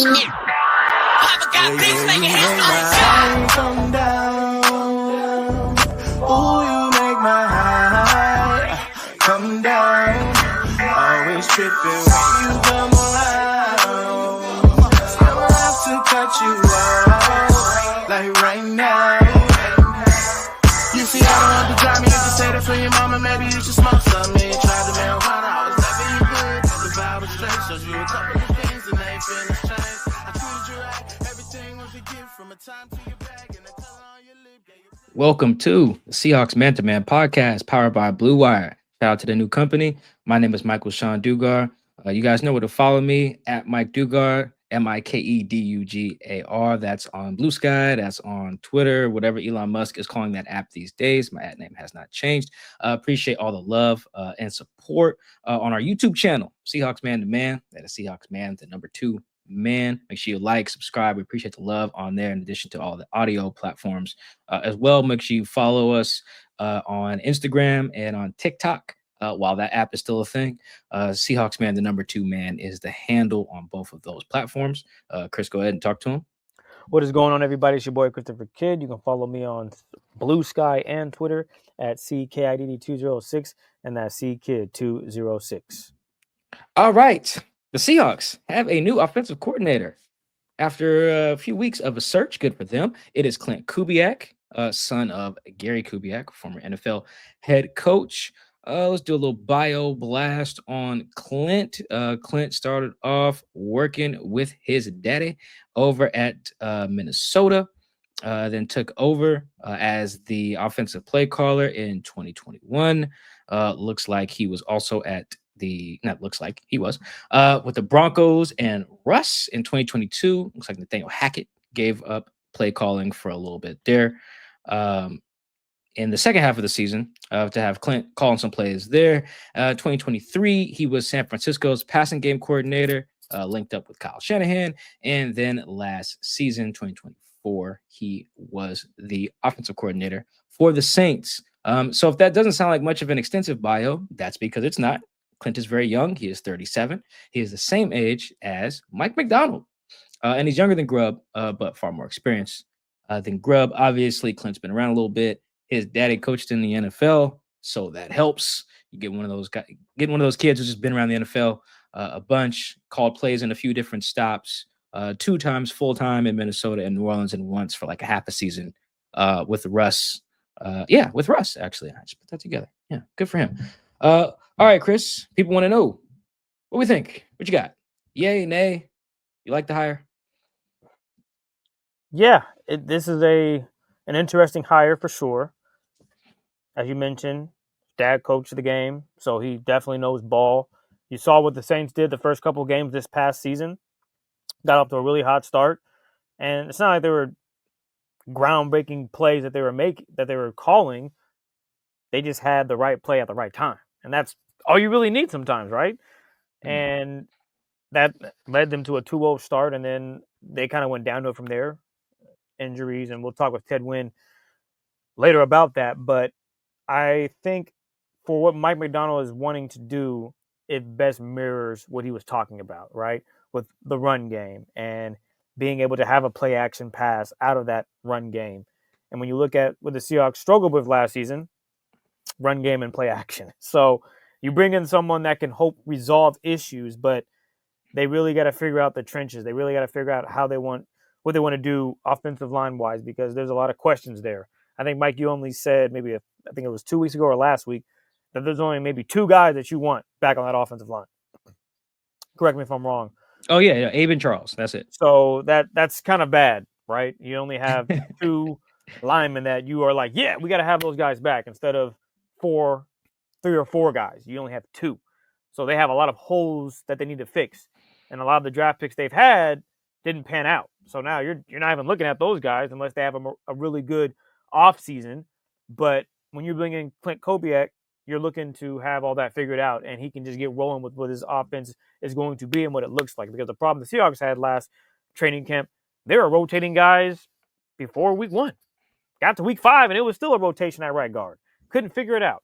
Come down. Ooh, you make my high come down. Always tripping when you come around. Never have to cut you out like right now. You see, I don't have to drive me. You can say that for your mama. Maybe you should smoke some. Me try the marijuana. I was never you good. The vibe was straight. Showed you a couple of things and they feel strange. I treated you right. Everything was a gift from a time to your bag and the color on your lip. Welcome to the Seahawks Man to Man podcast powered by Blue Wire. Shout out to the new company. My name is Michael-Shawn Dugar. You guys know where to follow me at Mike Dugar, MikeDugar. That's on Blue Sky. That's on Twitter, whatever Elon Musk is calling that app these days. My ad name has not changed. Appreciate all the love and support on our YouTube channel, Seahawks Man to Man. That is Seahawks Man, the number 2 man. Make sure you like, subscribe. We appreciate the love on there in addition to all the audio platforms as well. Make sure you follow us on Instagram and on TikTok while that app is still a thing. Seahawks Man, the number 2 man, is the handle on both of those platforms. Chris, go ahead and talk to him. What is going on, everybody? It's your boy Christopher Kidd. You can follow me on Blue Sky and Twitter at CKIDD206 and that's CKID206. All right. The Seahawks have a new offensive coordinator. After a few weeks of a search, good for them. It is Klint Kubiak, son of Gary Kubiak, former NFL head coach. Let's do a little bio blast on Klint. Klint started off working with his daddy over at Minnesota, then took over as the offensive play caller in 2021. Looks like he was also at he was with the Broncos and Russ in 2022. Looks like Nathaniel Hackett gave up play calling for a little bit there. In the second half of the season, to have Klint calling some plays there. 2023, he was San Francisco's passing game coordinator, linked up with Kyle Shanahan. And then last season, 2024, he was the offensive coordinator for the Saints. So if that doesn't sound like much of an extensive bio, that's because it's not. Klint is very young. He is 37. He is the same age as Mike Macdonald. And he's younger than Grubb, but far more experienced than Grubb. Obviously, Klint's been around a little bit. His daddy coached in the NFL, so that helps. You get one of those kids who's just been around the NFL a bunch, called plays in a few different stops, 2 times full-time in Minnesota and New Orleans, and once for like a half a season with Russ. With Russ, actually. I just put that together. Yeah, good for him. All right, Chris, people want to know what we think. What you got? Yay, nay? You like the hire? Yeah, this is an interesting hire for sure. As you mentioned, dad coached the game, so he definitely knows ball. You saw what the Saints did the first couple of games this past season. Got off to a really hot start, and it's not like they were groundbreaking plays that they were calling. They just had the right play at the right time, and that's all you really need sometimes, right? And that led them to a 2-0 start, and then they kind of went downhill from there. Injuries, and we'll talk with Ted Nguyen later about that. But I think for what Mike Macdonald is wanting to do, it best mirrors what he was talking about, right? With the run game and being able to have a play action pass out of that run game. And when you look at what the Seahawks struggled with last season, run game and play action. So you bring in someone that can help resolve issues, but they really got to figure out the trenches. They really got to figure out what they want to do offensive line wise, because there's a lot of questions there. I think, Mike, you only said I think it was 2 weeks ago or last week, that there's only maybe 2 guys that you want back on that offensive line. Correct me if I'm wrong. Oh, yeah, Abe and Charles. That's it. So that's kind of bad, right? You only have 2 linemen that you are like, yeah, we got to have those guys back instead of 3 or 4 guys. You only have 2. So they have a lot of holes that they need to fix. And a lot of the draft picks they've had didn't pan out. So now you're not even looking at those guys unless they have a really good offseason. But when you bring in Klint Kubiak, you're looking to have all that figured out, and he can just get rolling with what his offense is going to be and what it looks like. Because the problem the Seahawks had last training camp, they were rotating guys before week 1. Got to week 5, and it was still a rotation at right guard. Couldn't figure it out.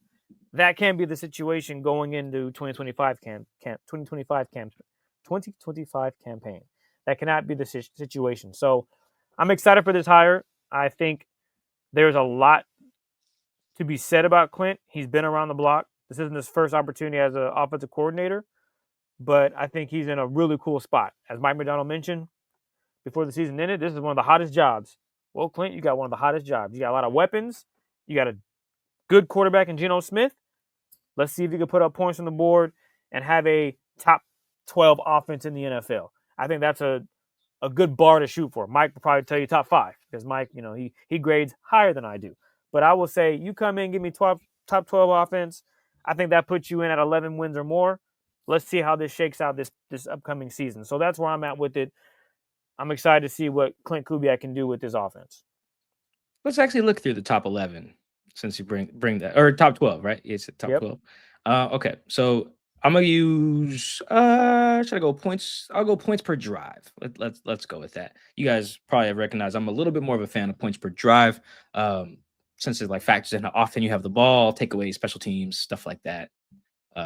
That can be the situation going into 2025 campaign. That cannot be the situation. So I'm excited for this hire. I think there's a lot to be said about Klint. He's been around the block. This isn't his first opportunity as an offensive coordinator, but I think he's in a really cool spot. As Mike McDonald mentioned before the season ended, this is one of the hottest jobs. Well, Klint, you got one of the hottest jobs. You got a lot of weapons. You got a good quarterback in Geno Smith. Let's see if you can put up points on the board and have a top 12 offense in the NFL. I think that's a good bar to shoot for. Mike will probably tell you top 5 because Mike, he grades higher than I do. But I will say you come in, give me top 12 offense. I think that puts you in at 11 wins or more. Let's see how this shakes out this upcoming season. So that's where I'm at with it. I'm excited to see what Klint Kubiak can do with this offense. Let's actually look through the top 11 since you bring that, or top 12, right? It's top 12. Okay, so I'm gonna use should I go points? I'll go points per drive. Let's go with that. You guys probably recognize I'm a little bit more of a fan of points per drive. Since it like factors in how often you have the ball, takeaways, special teams, stuff like that.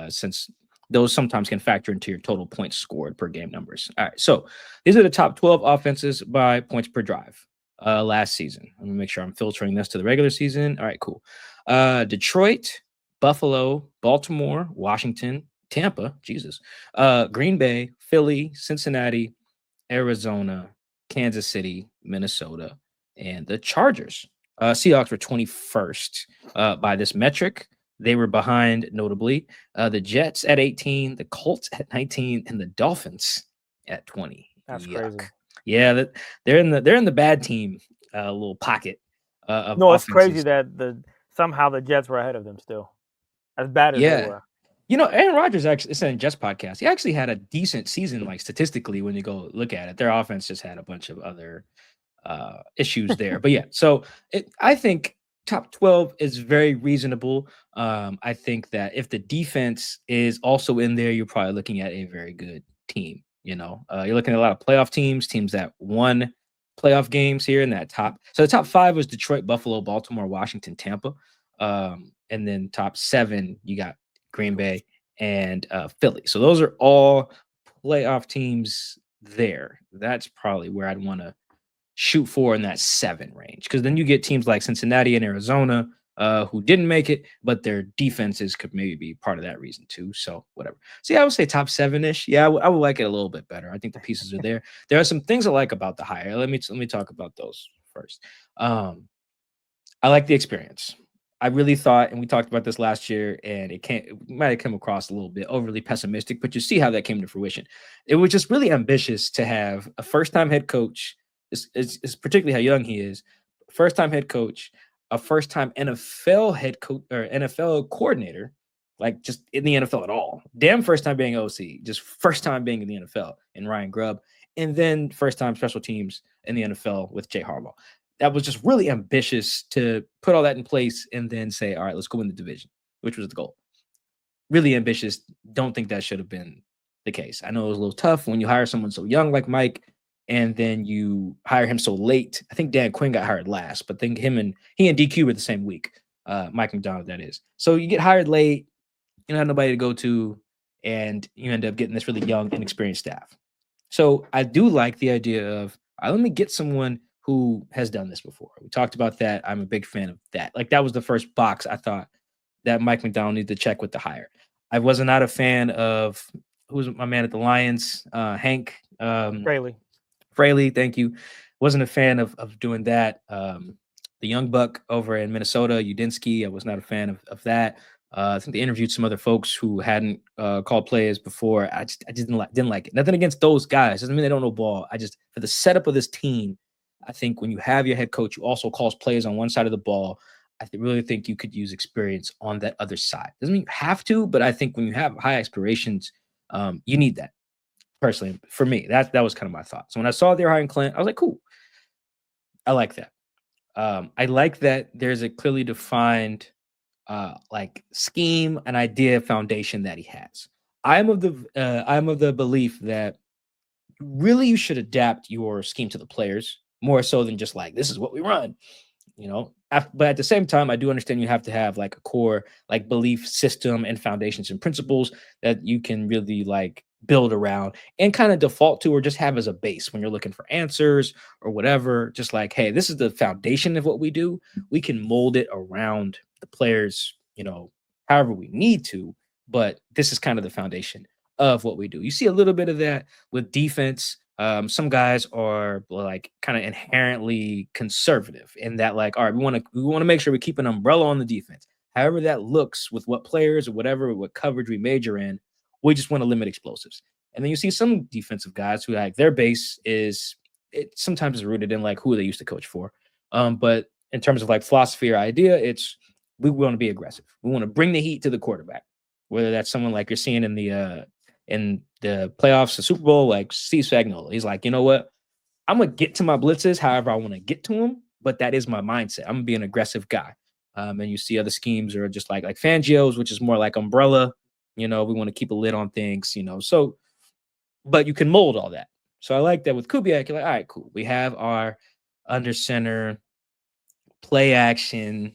Since those sometimes can factor into your total points scored per game numbers. All right, so these are the top 12 offenses by points per drive last season. Let me make sure I'm filtering this to the regular season. All right, cool. Detroit, Buffalo, Baltimore, Washington, Tampa, Jesus, Green Bay, Philly, Cincinnati, Arizona, Kansas City, Minnesota, and the Chargers. Seahawks were 21st by this metric. They were behind, notably, the Jets at 18, the Colts at 19, and the Dolphins at 20. That's Yuck. crazy. Yeah, they're in the bad team little pocket of no, it's offenses. crazy that somehow the Jets were ahead of them still, as bad as they were. Aaron Rodgers actually, it's in Jets podcast. He actually had a decent season, like statistically, when you go look at it. Their offense just had a bunch of other issues there. But yeah, so I think top 12 is very reasonable. I think that if the defense is also in there, you're probably looking at a very good team. You're looking at a lot of playoff teams that won playoff games here in that top. So the top 5 was Detroit, Buffalo, Baltimore, Washington, Tampa. And then top 7, you got Green Bay and Philly. So those are all playoff teams there. That's probably where I'd want to shoot for in that 7 range, because then you get teams like Cincinnati and Arizona who didn't make it, but their defenses could maybe be part of that reason too. So whatever. See, I would say top 7-ish. Yeah, I would like it a little bit better. I think the pieces are there. There are some things I like about the hire. Let me talk about those first. I like the experience. I really thought, and we talked about this last year, and it might have come across a little bit overly pessimistic, but you see how that came to fruition. It was just really ambitious to have a first-time head coach. Is particularly how young he is. First-time head coach, a first-time NFL head coach or NFL coordinator, like just in the NFL at all. Damn, first time being OC, just first time being in the NFL in Ryan Grubb, and then first-time special teams in the NFL with Jay Harbaugh. That was just really ambitious to put all that in place and then say, all right, let's go win the division, which was the goal. Really ambitious. Don't think that should have been the case. I know it was a little tough when you hire someone so young like Mike, and then you hire him so late. I think Dan Quinn got hired last, but then he and DQ were the same week. Mike McDonald, that is. So you get hired late, you don't have nobody to go to, and you end up getting this really young, inexperienced staff. So I do like the idea of, let me get someone who has done this before. We talked about that. I'm a big fan of that. Like, that was the first box I thought that Mike McDonald needed to check with the hire. I was not a fan of, who's my man at the Lions, Hank Fraley, thank you. Wasn't a fan of doing that. The young buck over in Minnesota, Udinsky, I was not a fan of that. I think they interviewed some other folks who hadn't called plays before. I didn't like it. Nothing against those guys. Doesn't mean they don't know ball. For the setup of this team, I think when you have your head coach who also calls plays on one side of the ball, I really think you could use experience on that other side. Doesn't mean you have to, but I think when you have high aspirations, you need that. Personally, for me, that was kind of my thought. So when I saw they're hiring Klint, I was like, cool. I like that. I like that there's a clearly defined like scheme, an idea, foundation that he has. I'm of the belief that really you should adapt your scheme to the players more so than just like, this is what we run, but at the same time, I do understand you have to have like a core like belief system and foundations and principles that you can really like build around and kind of default to or just have as a base when you're looking for answers or whatever. Just like, hey, this is the foundation of what we do. We can mold it around the players, however we need to, but this is kind of the foundation of what we do. You see a little bit of that with defense. Some guys are like kind of inherently conservative in that, like, all right, we want to make sure we keep an umbrella on the defense. However that looks with what players or whatever, what coverage we major in, we just want to limit explosives. And then you see some defensive guys who like their base is it sometimes is rooted in like who they used to coach for. But in terms of like philosophy or idea, it's we want to be aggressive. We want to bring the heat to the quarterback, whether that's someone like you're seeing in the playoffs, the Super Bowl, like Steve Spagnuolo. He's like, you know what? I'm gonna get to my blitzes however I want to get to them, but that is my mindset. I'm gonna be an aggressive guy. And you see other schemes are just like Fangio's, which is more like umbrella. We want to keep a lid on things, So, but you can mold all that. So I like that with Kubiak. You're like, all right, cool. We have our under center, play action,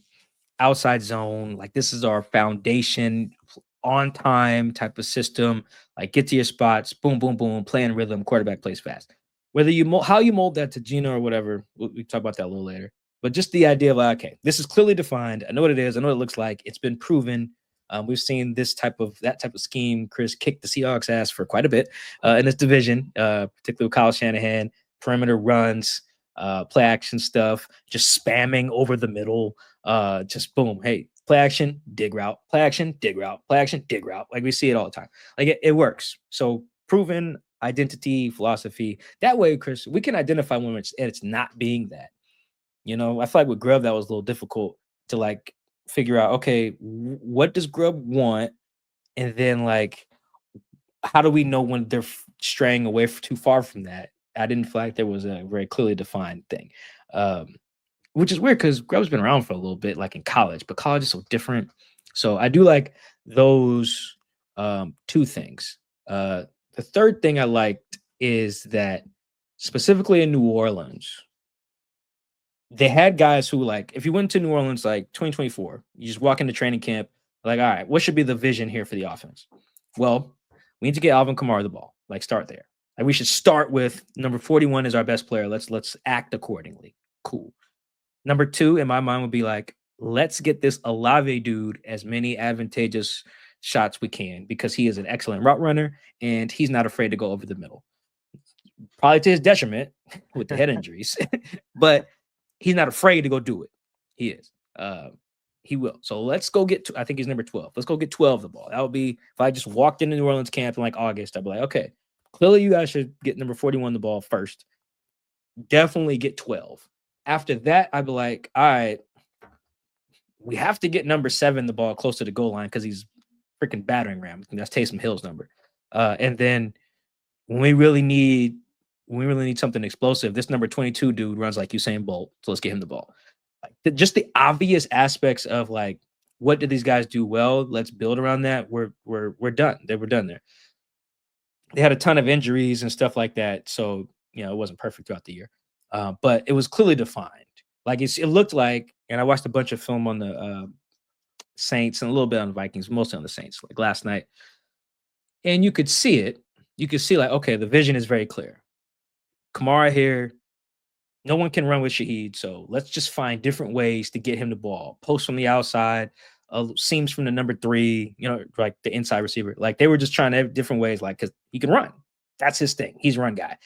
outside zone. Like this is our foundation, on time type of system. Like get to your spots, boom, boom, boom, play in rhythm. Quarterback plays fast. Whether how you mold that to Gino or whatever, we talk about that a little later. But just the idea of like, okay, this is clearly defined. I know what it is. I know what it looks like. It's been proven. We've seen that type of scheme. Chris kicked the Seahawks ass for quite a bit in this division, particularly with Kyle Shanahan, perimeter runs, play action stuff, just spamming over the middle, just boom, hey, play action, dig route, play action, dig route, play action, dig route. Like we see it all the time. Like it works. So proven identity, philosophy. That way, Chris, we can identify when it's not being that. I feel like with Grubb, that was a little difficult to like figure out, okay, what does Grubb want? And then like, how do we know when they're straying away too far from that? I didn't feel like there was a very clearly defined thing. Which is weird because Grubb's been around for a little bit, like in college, but college is so different. So I do like those two things. The third thing I liked is that specifically in New Orleans, they had guys who like, if you went to New Orleans like 2024, you just walk into training camp, like, all right, what should be the vision here for the offense? Well, we need to get Alvin Kamara the ball. Like start there. Like we should start with number 41 is our best player. Let's act accordingly. Cool. Number 2 in my mind would be like, let's get this Olave dude as many advantageous shots we can because he is an excellent route runner and he's not afraid to go over the middle. Probably to his detriment with the head injuries, but he's not afraid to go do it. He is. He will. So let's go get I think he's number 12. Let's go get 12 the ball. That would be if I just walked into New Orleans camp in like August, I'd be like, okay, clearly you guys should get number 41 the ball first. Definitely get 12. After that, I'd be like, all right, we have to get number 7 the ball close to the goal line because he's freaking battering ram. That's Taysom Hill's number. And then when we really need something explosive, this number 22 dude runs like Usain Bolt. So let's get him the ball. Like, just the obvious aspects of like, what did these guys do well? Let's build around that. We're done. They were done there. They had a ton of injuries and stuff like that. So, it wasn't perfect throughout the year. But it was clearly defined. Like it looked like, and I watched a bunch of film on the Saints and a little bit on the Vikings, mostly on the Saints, like last night. And you could see it. You could see like, okay, the vision is very clear. Kamara here, no one can run with Shaheed, so let's just find different ways to get him the ball. Post from the outside, seams from the number 3, like the inside receiver. Like they were just trying to have different ways, like because he can run. That's his thing. He's a run guy.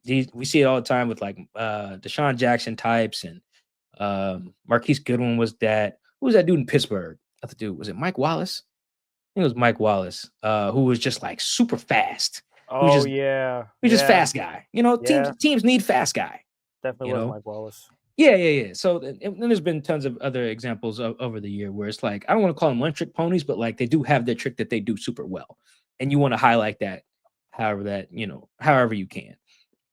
We see it all the time with like Deshaun Jackson types and Marquise Goodwin was that. Who was that dude in Pittsburgh? I think dude was it Mike Wallace? I think it was Mike Wallace, who was just like super fast. Oh He's just fast guy. Teams need fast guy. Definitely was Mike Wallace. Yeah. So and there's been tons of other examples over the year where it's like I don't want to call them one trick ponies, but like they do have their trick that they do super well, and you want to highlight that, however you can.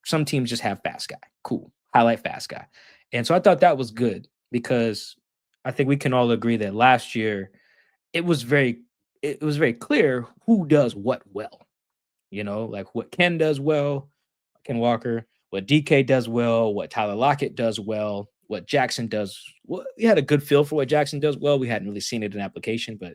Some teams just have fast guy. Cool. Highlight fast guy. And so I thought that was good because I think we can all agree that last year it was very clear who does what well. Like what Ken does well, Ken Walker, what DK does well, what Tyler Lockett does well, what Jackson does. Well, we had a good feel for what Jackson does well. We hadn't really seen it in application, but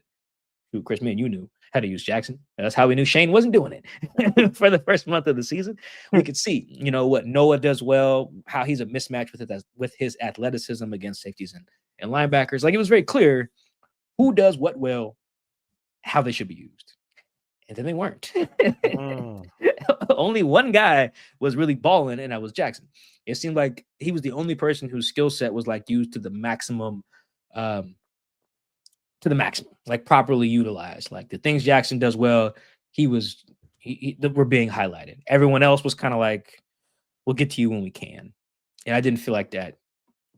Chris, man, you knew. how to use Jackson. That's how we knew Shane wasn't doing it for the first month of the season. We could see, what Noah does well, how he's a mismatch with his athleticism against safeties and linebackers. Like, it was very clear who does what well, how they should be used. And then they weren't. Only one guy was really balling, and that was Jackson. It seemed like he was the only person whose skill set was like used to the maximum, like properly utilized. Like the things Jackson does well, were being highlighted. Everyone else was kind of like, we'll get to you when we can. And I didn't feel like that,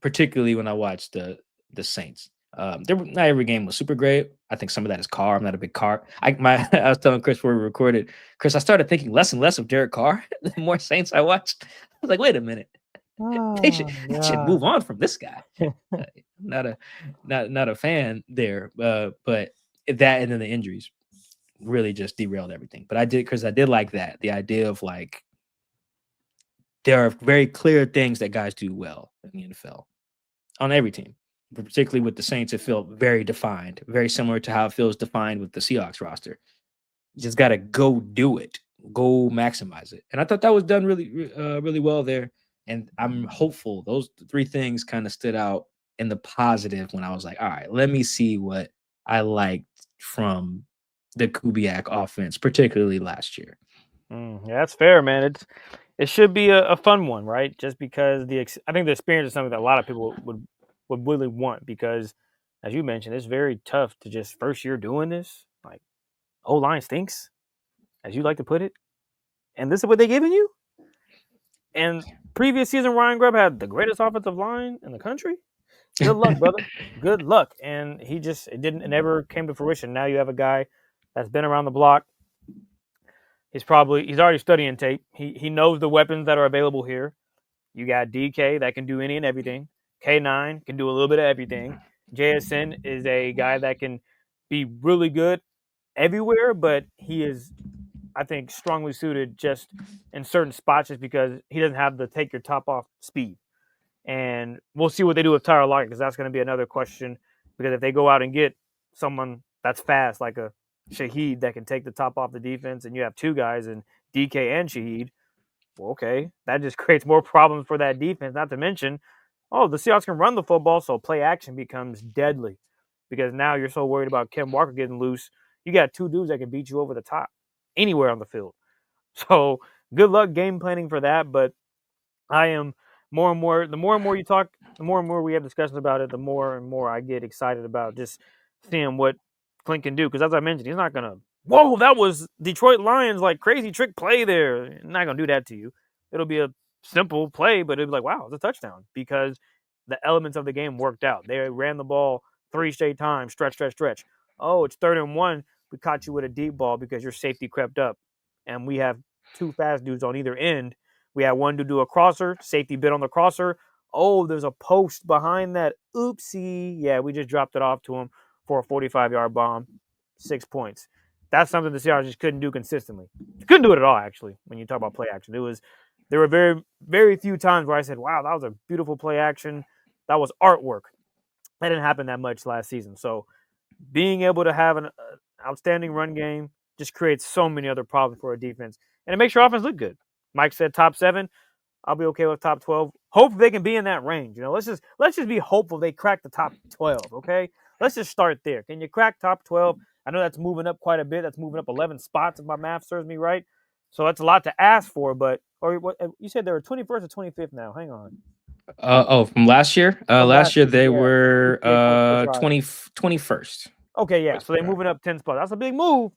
particularly when I watched the Saints. Not every game was super great. I think some of that is Carr. I'm not a big Carr. I was telling Chris before we recorded, Chris, I started thinking less and less of Derek Carr the more Saints I watched. I was like, wait a minute. They should move on from this guy. Not a fan there. But that and then the injuries really just derailed everything. But I did like that. The idea of like, there are very clear things that guys do well in the NFL on every team. But particularly with the Saints, it felt very defined, very similar to how it feels defined with the Seahawks roster. You just got to go do it, go maximize it. And I thought that was done really, really well there. And I'm hopeful those three things kind of stood out in the positive when I was like, all right, let me see what I liked from the Kubiak offense, particularly last year. Yeah, that's fair, man. It should be a fun one, right? Just because I think the experience is something that a lot of people would really want, because, as you mentioned, it's very tough to just first year doing this. Like, O-line stinks, as you like to put it, and this is what they're giving you. And previous season, Ryan Grubb had the greatest offensive line in the country. Good luck, brother. Good luck. And it never came to fruition. Now you have a guy that's been around the block. He's already studying tape. He knows the weapons that are available here. You got DK that can do any and everything. K9 can do a little bit of everything. JSN is a guy that can be really good everywhere, but he is, I think, strongly suited just in certain spots, just because he doesn't have the take your top off speed. And we'll see what they do with Tyler Lockett, because that's going to be another question. Because if they go out and get someone that's fast, like a Shaheed, that can take the top off the defense, and you have two guys in DK and Shaheed, well, okay, that just creates more problems for that defense. Not to mention, the Seahawks can run the football, so play action becomes deadly, because now you're so worried about Ken Walker getting loose. You got two dudes that can beat you over the top anywhere on the field. So good luck game planning for that. But I am the more and more you talk, the more and more we have discussions about it, the more and more I get excited about just seeing what Klint can do. Because as I mentioned, he's not going to, whoa, that was Detroit Lions, like crazy trick play there. He's not going to do that to you. It'll be a simple play, but it'll be like, wow, it's a touchdown, because the elements of the game worked out. They ran the ball 3 straight times, stretch. Oh, it's 3rd and 1. We caught you with a deep ball because your safety crept up. And we have two fast dudes on either end. We had one to do a crosser, safety bit on the crosser. Oh, there's a post behind that. Oopsie. Yeah, we just dropped it off to him for a 45-yard bomb. 6 points. That's something the Seahawks just couldn't do consistently. Couldn't do it at all, actually, when you talk about play action. There were very, very few times where I said, wow, that was a beautiful play action. That was artwork. That didn't happen that much last season. So being able to have an outstanding run game just creates so many other problems for a defense. And it makes your offense look good. Mike said top 7. I'll be okay with top 12. Hope they can be in that range. Let's just be hopeful they crack the top 12, okay? Let's just start there. Can you crack top 12? I know that's moving up quite a bit. That's moving up 11 spots if my math serves me right. So that's a lot to ask for, but you said they were 21st or 25th now. Hang on. From last year? Last year they were 21st. Okay, yeah. So they're moving up 10 spots. That's a big move.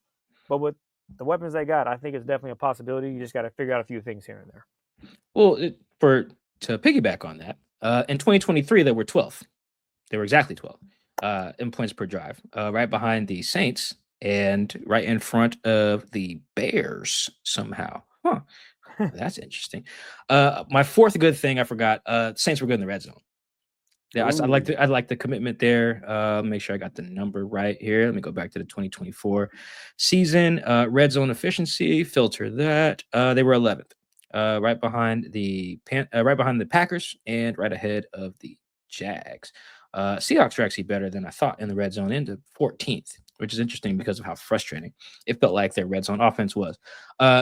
But with the weapons they got, I think it's definitely a possibility. You just got to figure out a few things here and there. Well, to piggyback on that, in 2023 they were 12th. They were exactly 12 in points per drive, right behind the Saints and right in front of the Bears somehow. Huh. That's interesting. My fourth good thing I forgot. Saints were good in the red zone. Yeah, I like the commitment there. Make sure I got the number right here. Let me go back to the 2024 season. Red zone efficiency, filter that. They were 11th, right behind the Packers and right ahead of the Jags. Seahawks are actually better than I thought in the red zone, into 14th. which is interesting because of how frustrating it felt like their red zone offense was.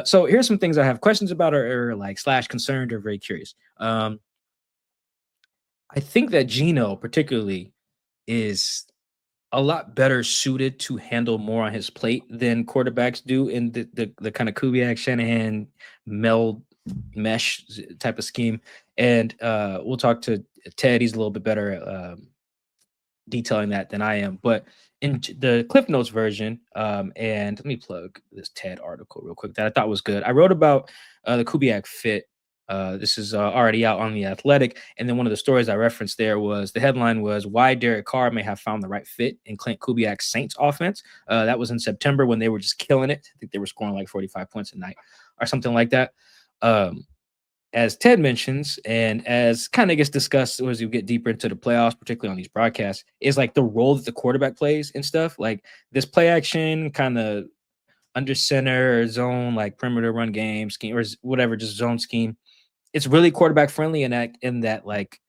So here's some things I have questions about or like / concerned or very curious. I think that Geno particularly is a lot better suited to handle more on his plate than quarterbacks do in the kind of Kubiak Shanahan meld mesh type of scheme. And we'll talk to Ted. He's a little bit better at detailing that than I am. But in the Cliff Notes version, and let me plug this TED article real quick that I thought was good. I wrote about the Kubiak fit. This is already out on The Athletic. And then one of the stories I referenced there was the headline was Why Derek Carr May Have Found the Right Fit in Klint Kubiak's Saints offense. That was in September when they were just killing it. I think they were scoring like 45 points a night or something like that. As Ted mentions, and as kind of gets discussed as you get deeper into the playoffs, particularly on these broadcasts, is like the role that the quarterback plays and stuff. Like this play action kind of under center or zone, like perimeter run game scheme or whatever, just zone scheme. It's really quarterback friendly in that like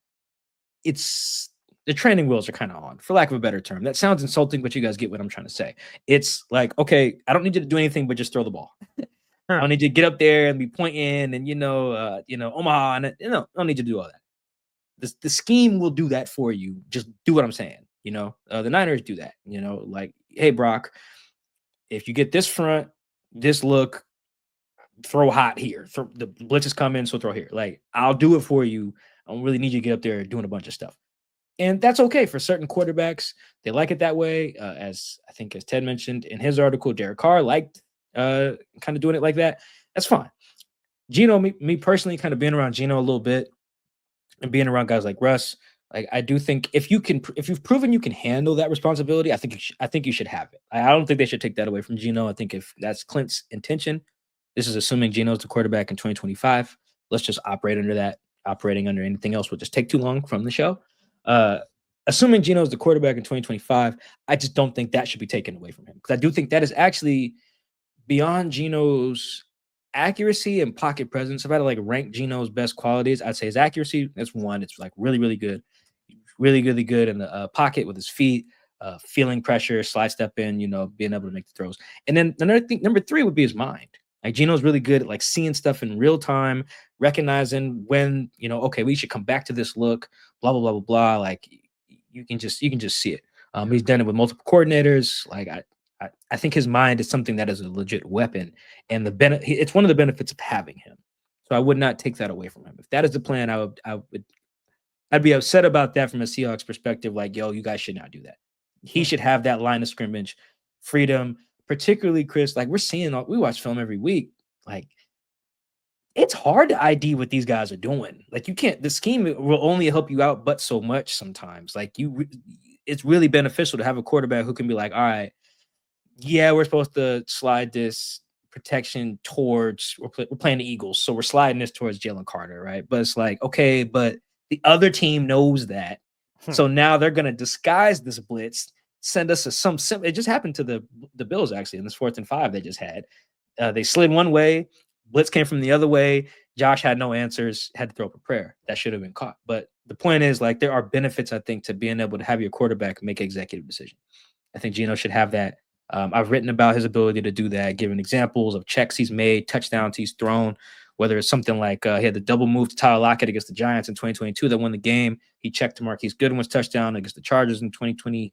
it's the training wheels are kind of on, for lack of a better term. That sounds insulting, but you guys get what I'm trying to say. It's like, okay, I don't need you to do anything but just throw the ball. I don't need you to get up there and be pointing and Omaha and I don't need you to do all that. The scheme will do that for you. Just do what I'm saying. The Niners do that. Like, hey Brock, if you get this front, this look, throw hot here. The blitz is coming, so throw here. Like, I'll do it for you. I don't really need you to get up there doing a bunch of stuff. And that's okay for certain quarterbacks. They like it that way. As Ted mentioned in his article, Derek Carr liked kind of doing it like that. That's fine. Geno, me personally, kind of being around Geno a little bit and being around guys like Russ, like I do think if you've proven you can handle that responsibility, I think you should have it. I don't think they should take that away from Geno. I think if that's Clint's intention, this is assuming Geno's the quarterback in 2025. Let's just operate under that. Operating under anything else would just take too long from the show. Assuming Geno's the quarterback in 2025, I just don't think that should be taken away from him because I do think that is actually beyond Geno's accuracy and pocket presence. If I had to like rank Geno's best qualities, I'd say his accuracy. That's one. It's like really, really good, really, really good in the pocket with his feet, feeling pressure, slide step in, being able to make the throws. And then another thing, number 3 would be his mind. Like Geno's really good at like seeing stuff in real time, recognizing when, okay, we should come back to this look, blah, blah, blah, blah, blah. Like you can just see it. He's done it with multiple coordinators. Like I think his mind is something that is a legit weapon, and it's one of the benefits of having him. So I would not take that away from him. If that is the plan, I'd be upset about that from a Seahawks perspective. Like, yo, you guys should not do that. He should have that line of scrimmage freedom, particularly Chris. Like we watch film every week. Like it's hard to ID what these guys are doing. Like the scheme will only help you out, but so much sometimes. Like it's really beneficial to have a quarterback who can be like, all right, yeah, we're supposed to slide this protection towards, we're playing the Eagles, so we're sliding this towards Jalen Carter, right? But it's like, okay, but the other team knows that. So now they're going to disguise this blitz, send us it just happened to the Bills actually in this 4th and 5 they just had. They slid one way, blitz came from the other way. Josh had no answers, had to throw up a prayer. That should have been caught. But the point is, like, there are benefits, I think, to being able to have your quarterback make an executive decision. I think Geno should have that. I've written about his ability to do that, given examples of checks he's made, touchdowns he's thrown, whether it's something like he had the double move to Tyler Lockett against the Giants in 2022 that won the game. He checked to Marquise Goodwin's touchdown against the Chargers in 2022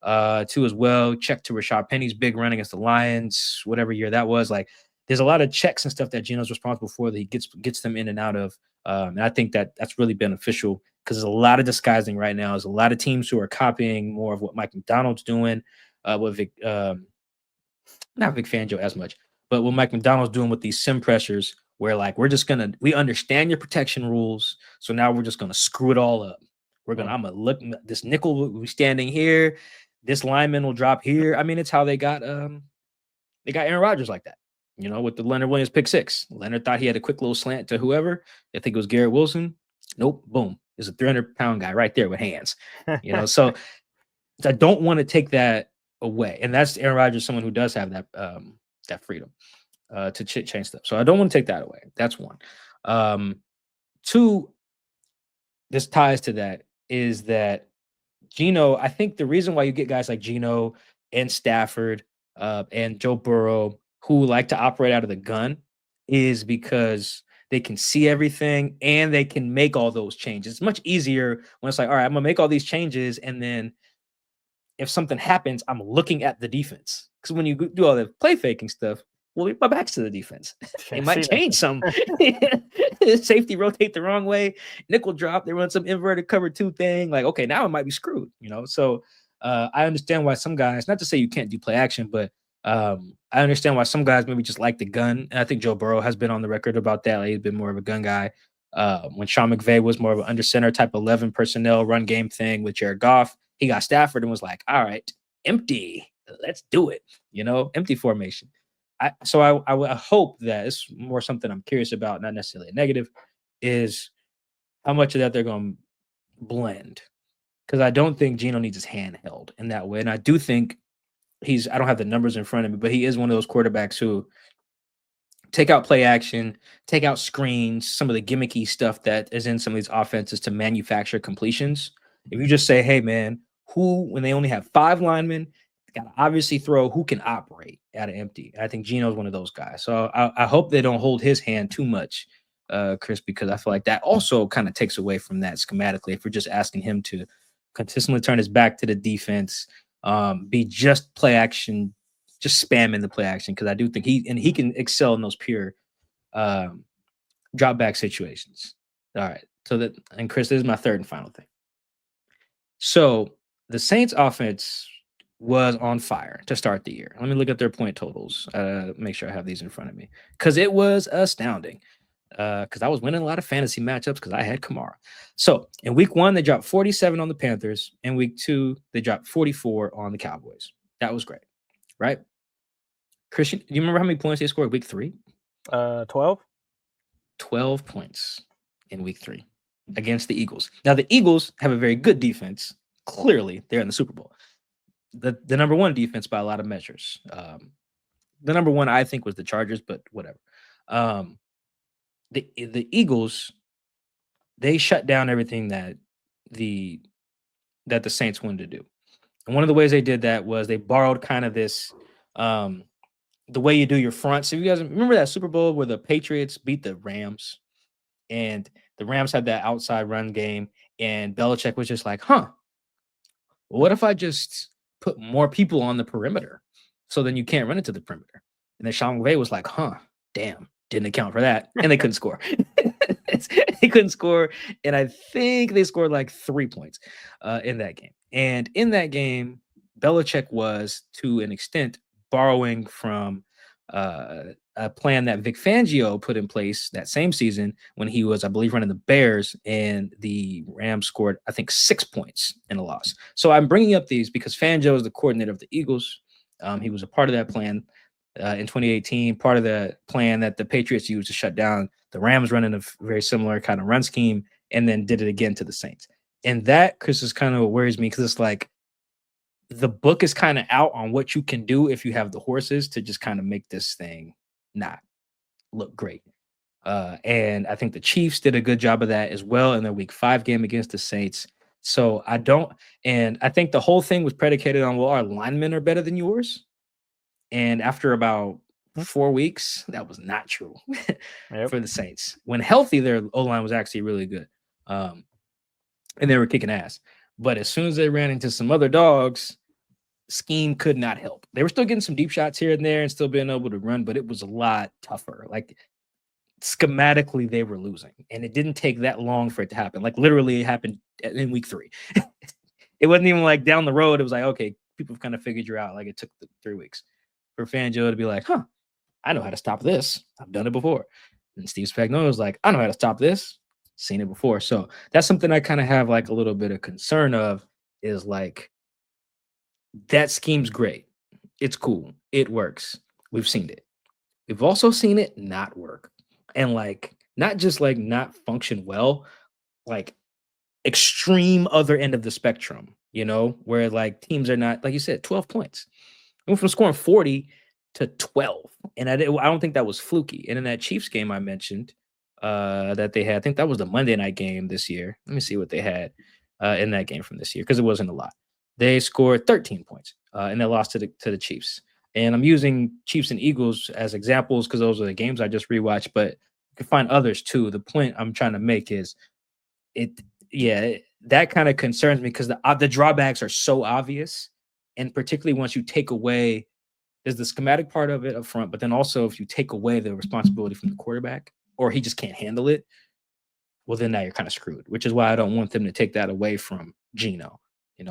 as well. Checked to Rashad Penny's big run against the Lions, whatever year that was. Like, there's a lot of checks and stuff that Geno's responsible for that he gets them in and out of. And I think that's really beneficial because there's a lot of disguising right now. There's a lot of teams who are copying more of what Mike McDonald's doing. With Vic, not Vic Fangio as much, but what Mike McDonald's doing with these sim pressures, where like we understand your protection rules, so now we're just gonna screw it all up. I'm gonna look, this nickel will be standing here, this lineman will drop here. I mean, it's how they got Aaron Rodgers like that, with the Leonard Williams pick 6. Leonard thought he had a quick little slant to whoever. I think it was Garrett Wilson. Nope, boom, there's a 300-pound guy right there with hands. So I don't want to take that away, and that's Aaron Rodgers, someone who does have that freedom to change stuff. So I don't want to take that away. That's one. 2, this ties to that, is that Geno. I think the reason why you get guys like Geno and Stafford and Joe Burrow, who like to operate out of the gun, is because they can see everything and they can make all those changes. It's much easier when it's like, all right, I'm gonna make all these changes, and then if something happens, I'm looking at the defense. Because when you do all the play faking stuff, well, my back's to the defense. They Can't might see change some. Safety rotate the wrong way, nickel drop. They run some inverted cover 2 thing. Like, okay, now it might be screwed. So I understand why some guys, not to say you can't do play action, but I understand why some guys maybe just like the gun. And I think Joe Burrow has been on the record about that. Like, he's been more of a gun guy. When Sean McVay was more of an under center type 11 personnel run game thing with Jared Goff, he got Stafford and was like, all right, empty. Let's do it. Empty formation. I hope that it's more something I'm curious about, not necessarily a negative, is how much of that they're going to blend. Because I don't think Geno needs his hand held in that way. And I do think I don't have the numbers in front of me, but he is one of those quarterbacks who take out play action, take out screens, some of the gimmicky stuff that is in some of these offenses to manufacture completions. If you just say, hey, man, when they only have 5 linemen, got to obviously throw who can operate out of empty. I think Geno's one of those guys. So I hope they don't hold his hand too much, Chris, because I feel like that also kind of takes away from that schematically. If we're just asking him to consistently turn his back to the defense, be just play action, just spamming the play action, because I do think he can excel in those pure drop back situations. All right. And Chris, this is my third and final thing. So the Saints offense was on fire to start the year. Let me look at their point totals. Make sure I have these in front of me, because it was astounding. Because I was winning a lot of fantasy matchups because I had Kamara. So in week 1, they dropped 47 on the Panthers. In week 2, they dropped 44 on the Cowboys. That was great, right? Christian, do you remember how many points they scored week 3? 12. 12 points in week 3 against the Eagles. Now, the Eagles have a very good defense. Clearly, they're in the Super Bowl. The number 1 defense by a lot of measures. The number 1, I think, was the Chargers, but whatever. The Eagles, they shut down everything that the Saints wanted to do. And one of the ways they did that was they borrowed kind of this the way you do your front. So you guys remember that Super Bowl where the Patriots beat the Rams, and the Rams had that outside run game, and Belichick was just like, what if I just put more people on the perimeter so then you can't run into the perimeter? And then Sean McVay was like, damn, didn't account for that. And they couldn't score. They couldn't score. And I think they scored like 3 points in that game. And in that game, Belichick was, to an extent, borrowing from a plan that Vic Fangio put in place that same season when he was, I believe, running the Bears, and the Rams scored, I think, 6 points in a loss. So I'm bringing up these because Fangio is the coordinator of the Eagles. He was a part of that plan in 2018, part of the plan that the Patriots used to shut down the Rams, running a very similar kind of run scheme, and then did it again to the Saints. And that, Chris, is kind of what worries me, because it's like the book is kind of out on what you can do if you have the horses to just kind of make this thing not look great. And I think the Chiefs did a good job of that as well in their week 5 game against the Saints. So I think the whole thing was predicated on, well, our linemen are better than yours. And after about 4 weeks, that was not true for the Saints. When healthy, their O-line was actually really good. And they were kicking ass. But as soon as they ran into some other dogs, scheme could not help. They were still getting some deep shots here and there and still being able to run, but it was a lot tougher. Like, schematically, they were losing. And it didn't take that long for it to happen. Like, literally, it happened in week 3. It wasn't even like down the road. It was like, okay, people have kind of figured you out. Like, it took 3 weeks for Fangio to be like, I know how to stop this. I've done it before. And Steve Spagnuolo was like, I know how to stop this. Seen it before. So that's something I kind of have like a little bit of concern of, is like, that scheme's great. It's cool. It works. We've seen it. We've also seen it not work. And like, not just like not function well, like extreme other end of the spectrum, where like teams are not, like you said, 12 points. I went from scoring 40 to 12. And I don't think that was fluky. And in that Chiefs game I mentioned that they had, I think that was the Monday night game this year. Let me see what they had in that game from this year, because it wasn't a lot. They scored 13 points. and they lost to the Chiefs. And I'm using Chiefs and Eagles as examples because those are the games I just rewatched, but you can find others too. The point I'm trying to make is that kind of concerns me because the drawbacks are so obvious, and particularly once you take away there's the schematic part of it up front, but then also if you take away the responsibility from the quarterback or he just can't handle it, well, then now you're kind of screwed, which is why I don't want them to take that away from Geno.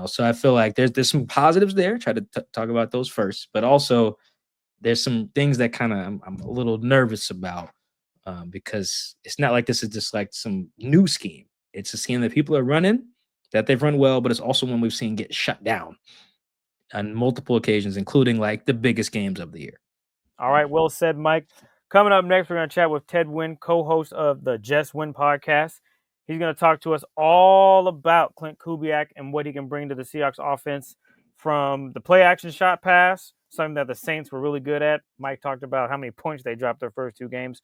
So I feel like there's some positives there. Try to talk about those first, but also there's some things that kind of I'm a little nervous about because it's not like this is just like some new scheme. It's a scheme that people are running that they've run well, but it's also one we've seen get shut down on multiple occasions, including like the biggest games of the year. All right, well said, Mike. Coming up next, we're going to chat with Ted Nguyen, co-host of the Just Win podcast. He's going to talk to us all about Klint Kubiak and what he can bring to the Seahawks offense from the play-action shot pass, something that the Saints were really good at. Mike talked about how many points they dropped their first 2 games.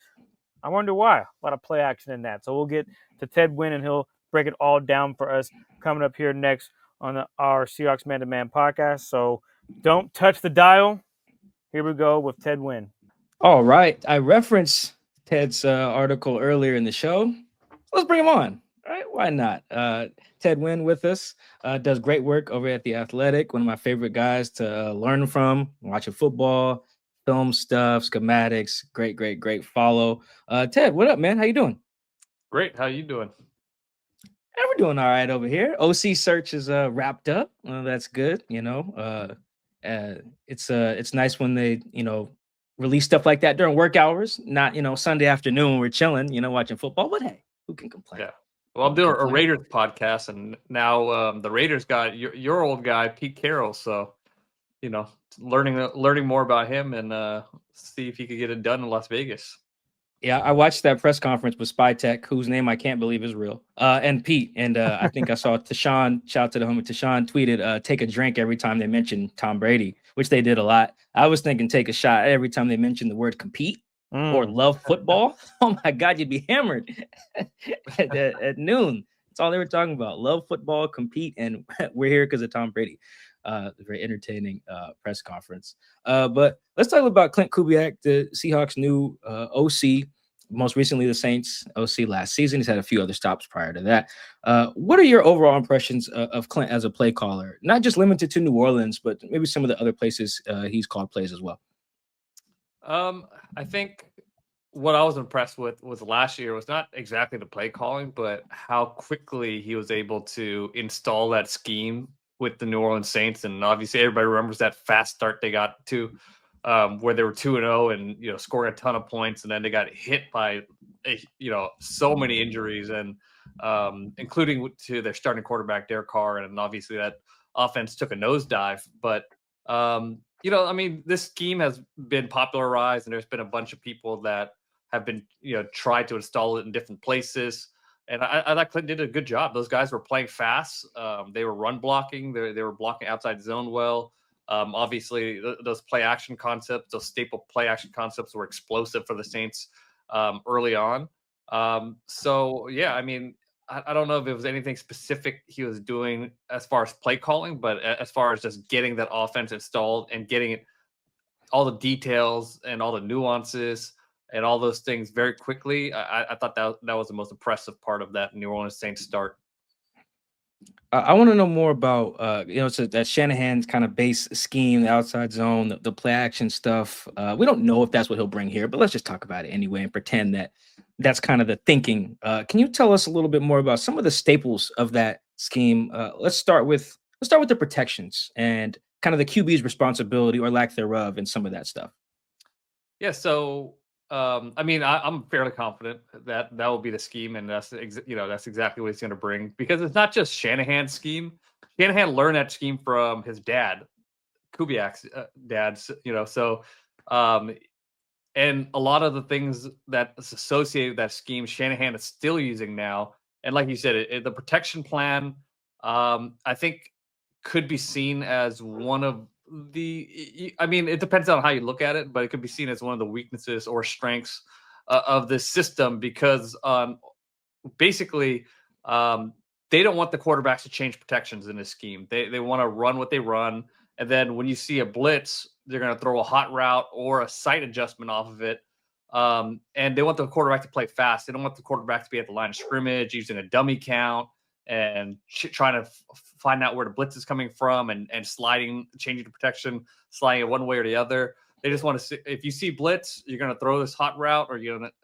I wonder why. A lot of play action in that. So we'll get to Ted Nguyen, and he'll break it all down for us coming up here next on our Seahawks Man-to-Man podcast. So don't touch the dial. Here we go with Ted Nguyen. All right. I referenced Ted's article earlier in the show. Let's bring him on. All right. Why not? Ted Nguyen with us does great work over at The Athletic, one of my favorite guys to learn from, watching football, film stuff, schematics. Great follow. Ted, what up, man? How you doing? Great. How you doing? Yeah, we're doing all right over here. OC search is wrapped up. That's good. It's nice when they release stuff like that during work hours, not Sunday afternoon when we're chilling, watching football. But hey, who can complain? Yeah. Well, I'm doing a Raiders podcast, and now the Raiders got your old guy Pete Carroll. So, learning more about him and see if he could get it done in Las Vegas. Yeah, I watched that press conference with SpyTech, whose name I can't believe is real, and Pete. And I think I saw Tashawn, shout out to the homie, Tashawn tweeted, take a drink every time they mention Tom Brady, which they did a lot. I was thinking take a shot every time they mentioned the word compete or love football. Oh my God, you'd be hammered at noon. That's all they were talking about. Love football, compete, and we're here because of Tom Brady. Very entertaining press conference. But let's talk about Klint Kubiak, the Seahawks' new OC, most recently the Saints OC last season. He's had a few other stops prior to that. What are your overall impressions of Klint as a play caller? Not just limited to New Orleans, but maybe some of the other places he's called plays as well. I think what I was impressed with last year was not exactly the play calling, but how quickly he was able to install that scheme with the New Orleans Saints. And obviously everybody remembers that fast start they got to where they were 2-0 and, scoring a ton of points. And then they got hit by, so many injuries and including to their starting quarterback, Derek Carr. And obviously that offense took a nosedive, but this scheme has been popularized and there's been a bunch of people that have been, tried to install it in different places. And I thought Klint did a good job. Those guys were playing fast. They were run blocking. They were blocking outside zone well. Obviously, those play action concepts, those staple play action concepts were explosive for the Saints early on. I don't know if it was anything specific he was doing as far as play calling, but as far as just getting that offense installed and getting it, all the details and all the nuances and all those things very quickly. I thought that was the most impressive part of that New Orleans Saints start. I want to know more about, so that Shanahan's kind of base scheme, the outside zone, the play action stuff. We don't know if that's what he'll bring here, but let's just talk about it anyway and pretend that that's kind of the thinking. Can you tell us a little bit more about some of the staples of that scheme? Let's start with the protections and kind of the QB's responsibility or lack thereof and some of that stuff. Yeah. So, I'm fairly confident that will be the scheme, and that's exactly what he's going to bring, because it's not just Shanahan's scheme. Shanahan learned that scheme from his dad, Kubiak's dad. And a lot of the things that's associated with that scheme, Shanahan is still using now. And like you said, the protection plan, I think, could be seen as one of it depends on how you look at it, but it could be seen as one of the weaknesses or strengths of this system, because basically they don't want the quarterbacks to change protections in this scheme. They want to run what they run, And then when you see a blitz, they're going to throw a hot route or a sight adjustment off of it. And they want the quarterback to play fast. They don't want the quarterback to be at the line of scrimmage using a dummy count and trying to find out where the blitz is coming from and sliding, changing the protection, sliding it one way or the other. They just want to see, if you see blitz, you're going to throw this hot route, or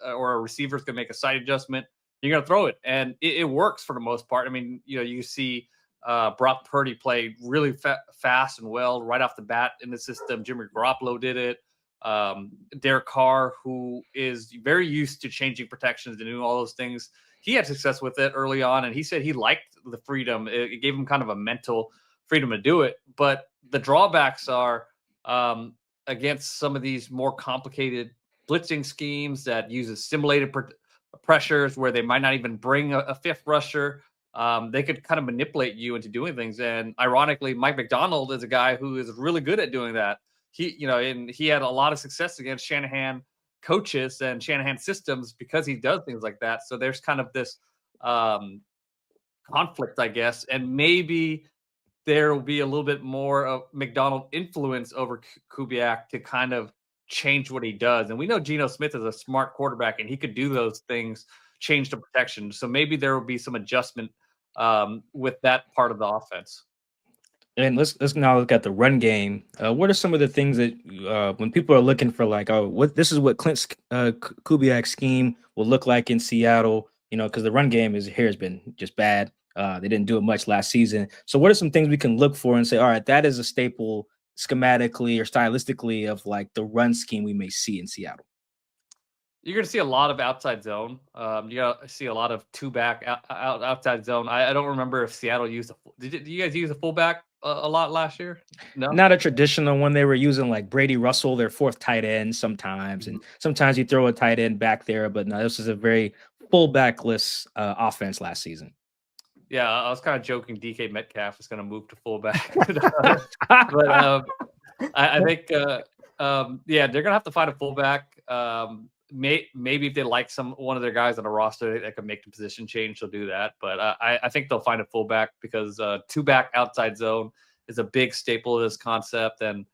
or a receiver's going to make a side adjustment. You're going to throw it, and it works for the most part. I mean, you see Brock Purdy play really fast and well right off the bat in the system. Jimmy Garoppolo did it. Derek Carr, who is very used to changing protections and doing all those things, he had success with it early on, and he said he liked the freedom. It gave him kind of a mental freedom to do it. But the drawbacks are against some of these more complicated blitzing schemes that uses simulated pressures where they might not even bring a fifth rusher. They could kind of manipulate you into doing things. And ironically, Mike McDonald is a guy who is really good at doing that. And he had a lot of success against Shanahan coaches and Shanahan systems because he does things like that. So there's kind of this conflict, I guess, and maybe there will be a little bit more of McDonald influence over Kubiak to kind of change what he does. And we know Geno Smith is a smart quarterback, and he could do those things, change the protection. So maybe there will be some adjustment with that part of the offense. And let's now look at the run game. What are some of the things that when people are looking for, like, this is what Klint Kubiak's scheme will look like in Seattle? Because the run game has been just bad. They didn't do it much last season. So what are some things we can look for and say, all right, that is a staple schematically or stylistically of like the run scheme we may see in Seattle? You're going to see a lot of outside zone. You got to see a lot of two-back outside zone. I don't remember if Seattle used did you guys use a fullback a lot last year? No, not a traditional one. They were using like Brady Russell, their fourth tight end sometimes, and sometimes you throw a tight end back there. But no, this is a very fullbackless offense last season. Yeah, I was kind of joking. DK Metcalf is going to move to fullback, but I think they're going to have to find a fullback. Maybe if they like one of their guys on the roster that could make the position change, they'll do that. But I think they'll find a fullback because two-back outside zone is a big staple of this concept, and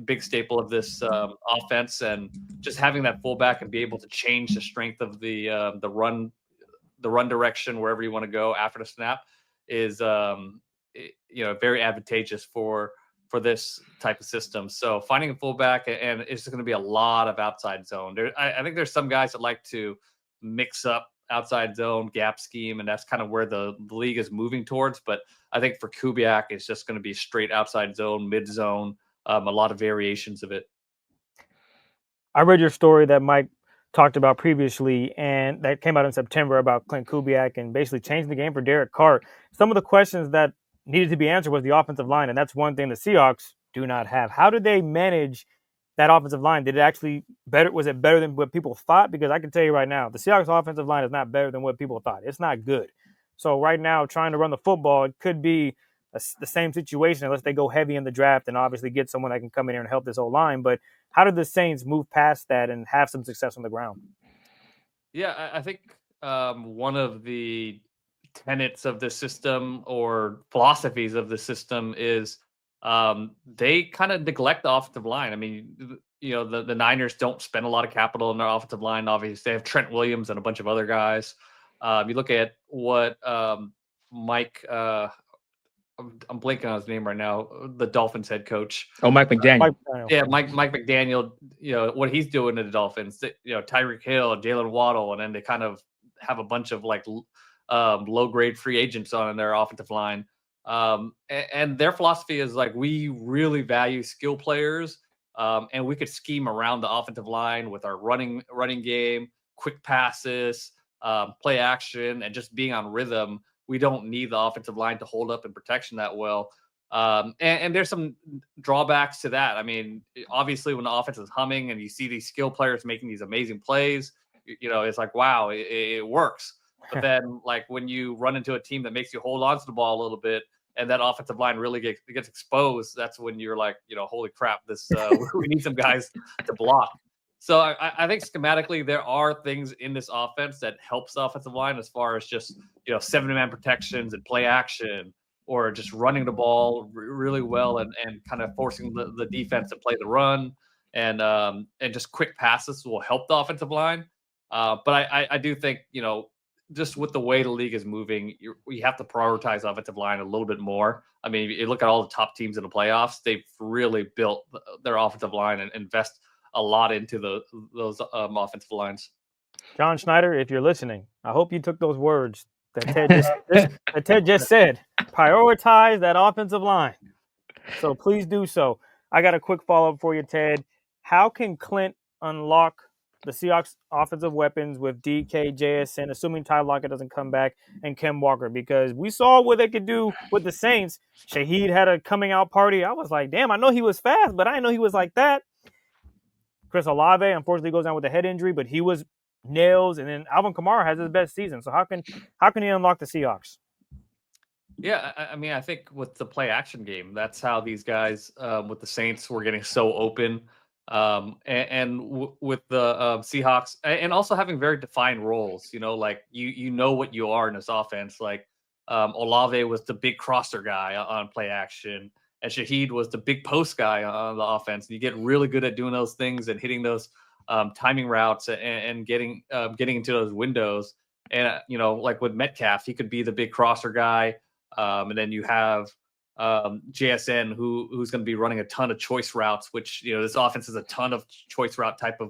big staple of this offense. And just having that fullback and be able to change the strength of the run direction wherever you want to go after the snap is very advantageous for this type of system. So finding a fullback, and it's going to be a lot of outside zone. I think there's some guys that like to mix up outside zone gap scheme, and that's kind of where the league is moving towards. But I think for Kubiak, it's just going to be straight outside zone, mid zone, a lot of variations of it. I read your story that Mike talked about previously, and that came out in September about Klint Kubiak and basically changing the game for Derek Carr. Some of the questions that needed to be answered was the offensive line, and that's one thing the Seahawks do not have. How did they manage that offensive line? Did it actually better? Was it better than what people thought? Because I can tell you right now, the Seahawks offensive line is not better than what people thought. It's not good. So right now, trying to run the football, it could be the same situation unless they go heavy in the draft and obviously get someone that can come in here and help this whole line. But how did the Saints move past that and have some success on the ground? Yeah, I think one of the tenets of the system or philosophies of the system is they kind of neglect the offensive line. I mean, the Niners don't spend a lot of capital in their offensive line. Obviously, they have Trent Williams and a bunch of other guys. You look at what Mike, I'm blanking on his name right now, the Dolphins head coach. Oh, Mike McDaniel. Mike McDaniel, what he's doing to the Dolphins, Tyreek Hill, Jalen Waddle, and then they kind of have a bunch of like low-grade free agents on their offensive line. And their philosophy is like, we really value skill players, and we could scheme around the offensive line with our running game, quick passes, play action, and just being on rhythm. We don't need the offensive line to hold up in protection that well. And there's some drawbacks to that. I mean, obviously, when the offense is humming and you see these skill players making these amazing plays, it's like, wow, it works. But then, like, when you run into a team that makes you hold on to the ball a little bit, and that offensive line really gets exposed, that's when you're like, holy crap, this we need some guys to block. So I think schematically there are things in this offense that helps the offensive line as far as just 7-man protections and play action, or just running the ball really well and kind of forcing the defense to play the run and just quick passes will help the offensive line. But I do think, just with the way the league is moving, we have to prioritize offensive line a little bit more. I mean, you look at all the top teams in the playoffs; they've really built their offensive line and invest a lot into those offensive lines. John Schneider, if you're listening, I hope you took those words that Ted just said. Prioritize that offensive line. So please do so. I got a quick follow-up for you, Ted. How can Klint unlock the Seahawks offensive weapons with DK, JSN, assuming Ty Lockett doesn't come back, and Ken Walker? Because we saw what they could do with the Saints. Shaheed had a coming out party. I was like, damn, I know he was fast, but I didn't know he was like that. Chris Olave, unfortunately, goes down with a head injury, but he was nails. And then Alvin Kamara has his best season. So how can he unlock the Seahawks? Yeah, I mean, I think with the play action game, that's how these guys with the Saints were getting so open. With the Seahawks, and also having very defined roles, like you know what you are in this offense. Like Olave was the big crosser guy on play action, and Shaheed was the big post guy on the offense. You get really good at doing those things and hitting those timing routes and getting into those windows. And like with Metcalf, he could be the big crosser guy. And then you have JSN, who's going to be running a ton of choice routes, which, this offense is a ton of choice route type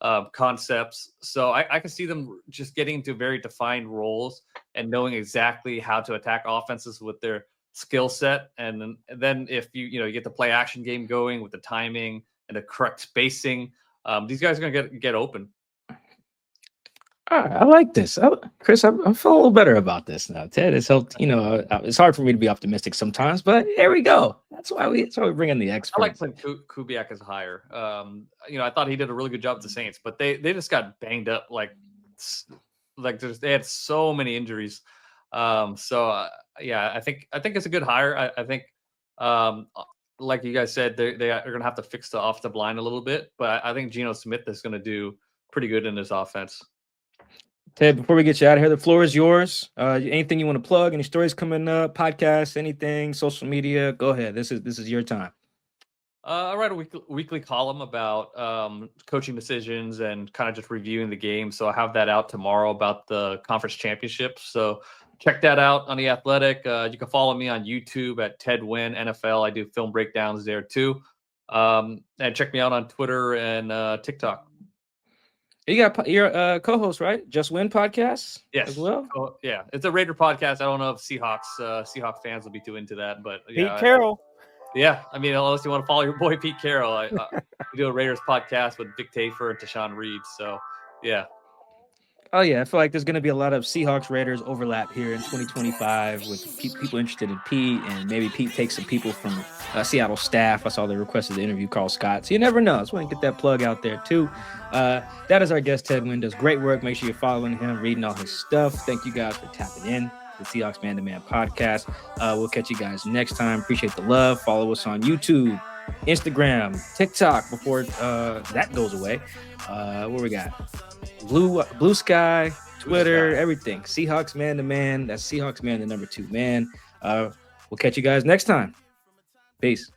of concepts. So I can see them just getting into very defined roles and knowing exactly how to attack offenses with their skill set. And then if you get the play action game going with the timing and the correct spacing, these guys are going to get open. All right, I like this. Chris, I'm feeling a little better about this now. Ted has helped. It's hard for me to be optimistic sometimes, but there we go. That's why we bring in the experts. I like Klint Kubiak as higher. I thought he did a really good job with the Saints, but they just got banged up. They had so many injuries. I think it's a good hire. I think, like you guys said, they're going to have to fix the offensive line a little bit, but I think Geno Smith is going to do pretty good in this offense. Ted, before we get you out of here, the floor is yours. Anything you want to plug? Any stories coming up? Podcasts? Anything? Social media? Go ahead. This is your time. I write a weekly column about coaching decisions and kind of just reviewing the game. So I have that out tomorrow about the conference championships. So check that out on The Athletic. You can follow me on YouTube at Ted Nguyen NFL. I do film breakdowns there too. And check me out on Twitter and TikTok. You got your co-host, right? Just Win podcast, yes, as well. Oh, yeah, it's a Raider podcast. I don't know if Seahawks fans will be too into that, but Pete Carroll. I mean, unless you want to follow your boy Pete Carroll, I do a Raiders podcast with Vic Tafur and Tashawn Reed. So, yeah. Oh yeah, I feel like there's going to be a lot of Seahawks Raiders overlap here in 2025 with people interested in Pete, and maybe Pete takes some people from Seattle staff. I saw they requested to interview Carl Scott, so you never know. I just want to get that plug out there too. That is our guest, Ted Nguyen. Does great work. Make sure you're following him, reading all his stuff. Thank you guys for tapping in to the Seahawks Man to Man podcast. We'll catch you guys next time. Appreciate the love. Follow us on YouTube, Instagram, TikTok before that goes away. What we got? Blue Sky, Twitter, everything. Seahawks Man to Man. That's Seahawks Man, the number 2 man. We'll catch you guys next time. Peace.